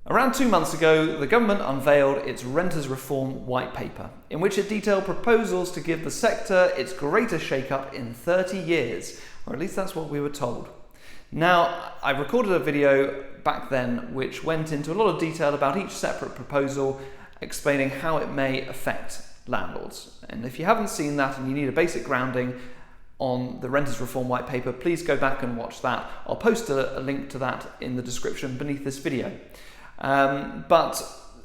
Around 2 months ago, the government unveiled its Renters Reform White Paper, in which it detailed proposals to give the sector its greatest shake-up in 30 years, or at least that's what we were told. Now, I recorded a video back then which went into a lot of detail about each separate proposal, explaining how it may affect landlords. And if you haven't seen that and you need a basic grounding on the Renters Reform White Paper, please go back and watch that. I'll post a link to that in the description beneath this video. But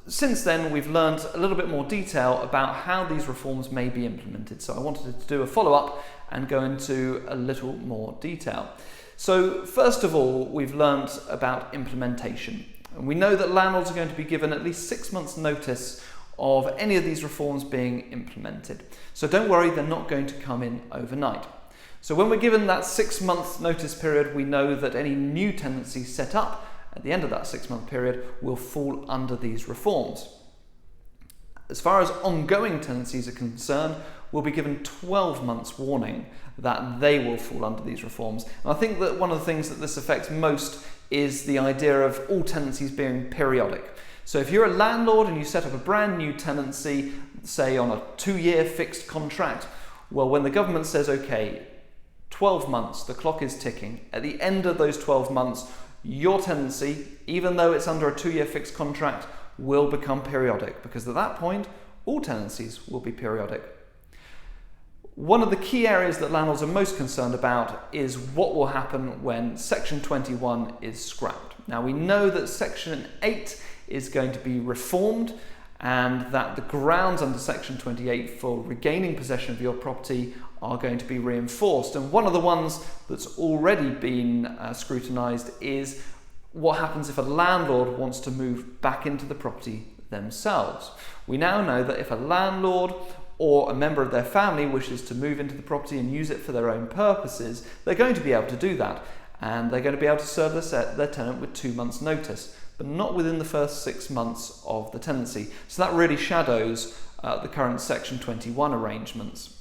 since then, we've learned a little bit more detail about how these reforms may be implemented. So I wanted to do a follow-up and go into a little more detail. So first of all, we've learned about implementation. And we know that landlords are going to be given at least 6 months' notice of any of these reforms being implemented. So don't worry, they're not going to come in overnight. So when we're given that 6 month notice period, we know that any new tenancy set up at the end of that 6 month period will fall under these reforms. As far as ongoing tenancies are concerned, we'll be given 12 months warning that they will fall under these reforms. And I think that one of the things that this affects most is the idea of all tenancies being periodic. So if you're a landlord and you set up a brand new tenancy, say on a 2-year fixed contract, well, when the government says, okay, 12 months, the clock is ticking, at the end of those 12 months, your tenancy, even though it's under a 2-year fixed contract, will become periodic, because at that point, all tenancies will be periodic. One of the key areas that landlords are most concerned about is what will happen when Section 21 is scrapped. Now, we know that Section 8 is going to be reformed, and that the grounds under Section 28 for regaining possession of your property are going to be reinforced. And one of the ones that's already been scrutinised is what happens if a landlord wants to move back into the property themselves. We now know that if a landlord or a member of their family wishes to move into the property and use it for their own purposes, they're going to be able to do that. And they're going to be able to serve their tenant with 2 months' notice, but not within the first 6 months of the tenancy. So that really shadows the current Section 21 arrangements.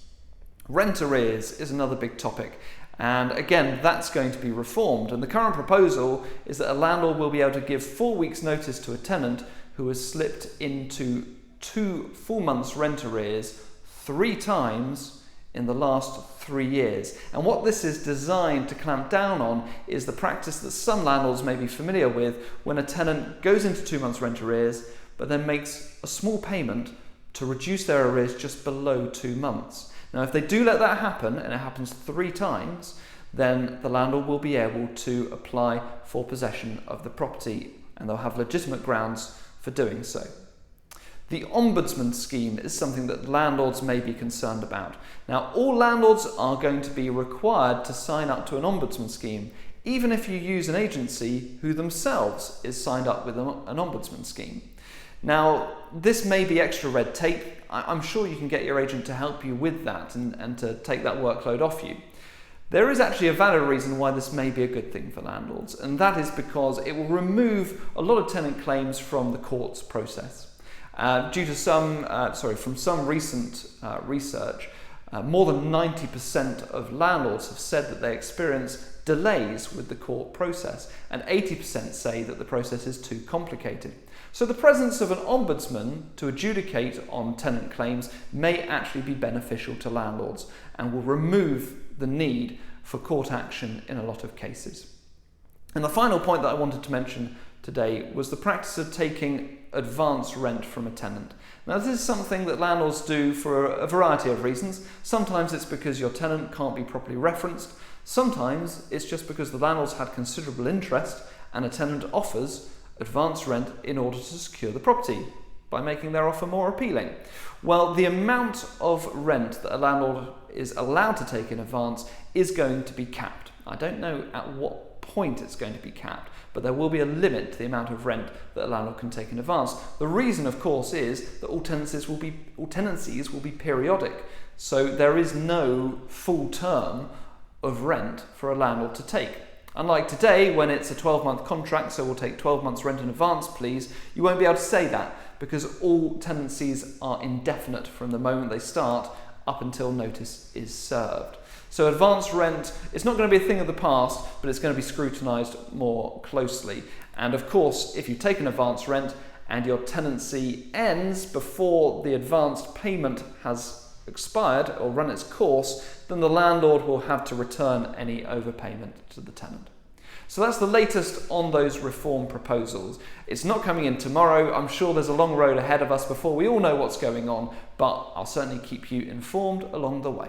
Rent arrears is another big topic, and again, that's going to be reformed. And the current proposal is that a landlord will be able to give 4 weeks' notice to a tenant who has slipped into 2 full months' rent arrears 3 times in the last 3 years. And what this is designed to clamp down on is the practice that some landlords may be familiar with when a tenant goes into 2 months' rent arrears, but then makes a small payment to reduce their arrears just below 2 months. Now, if they do let that happen, and it happens 3 times, then the landlord will be able to apply for possession of the property, and they'll have legitimate grounds for doing so. The ombudsman scheme is something that landlords may be concerned about. Now, all landlords are going to be required to sign up to an ombudsman scheme, even if you use an agency who themselves is signed up with an ombudsman scheme. Now, this may be extra red tape. I'm sure you can get your agent to help you with that and to take that workload off you. There is actually a valid reason why this may be a good thing for landlords, and that is because it will remove a lot of tenant claims from the courts process. From some recent research, more than 90% of landlords have said that they experience delays with the court process, and 80% say that the process is too complicated. So the presence of an ombudsman to adjudicate on tenant claims may actually be beneficial to landlords and will remove the need for court action in a lot of cases. And the final point that I wanted to mention today was the practice of taking advance rent from a tenant. Now, this is something that landlords do for a variety of reasons. Sometimes it's because your tenant can't be properly referenced. Sometimes it's just because the landlord's had considerable interest and a tenant offers advance rent in order to secure the property by making their offer more appealing. Well, the amount of rent that a landlord is allowed to take in advance is going to be capped. I don't know at what point it's going to be capped, but there will be a limit to the amount of rent that a landlord can take in advance. The reason, of course, is that all tenancies will be periodic, so there is no full term of rent for a landlord to take. Unlike today, when it's a 12-month contract, so we'll take 12 months rent in advance, please, you won't be able to say that because all tenancies are indefinite from the moment they start up until notice is served. So advance rent, it's not going to be a thing of the past, but it's going to be scrutinised more closely. And of course, if you take an advance rent and your tenancy ends before the advanced payment has expired or run its course, then the landlord will have to return any overpayment to the tenant. So that's the latest on those reform proposals. It's not coming in tomorrow. I'm sure there's a long road ahead of us before we all know what's going on, but I'll certainly keep you informed along the way.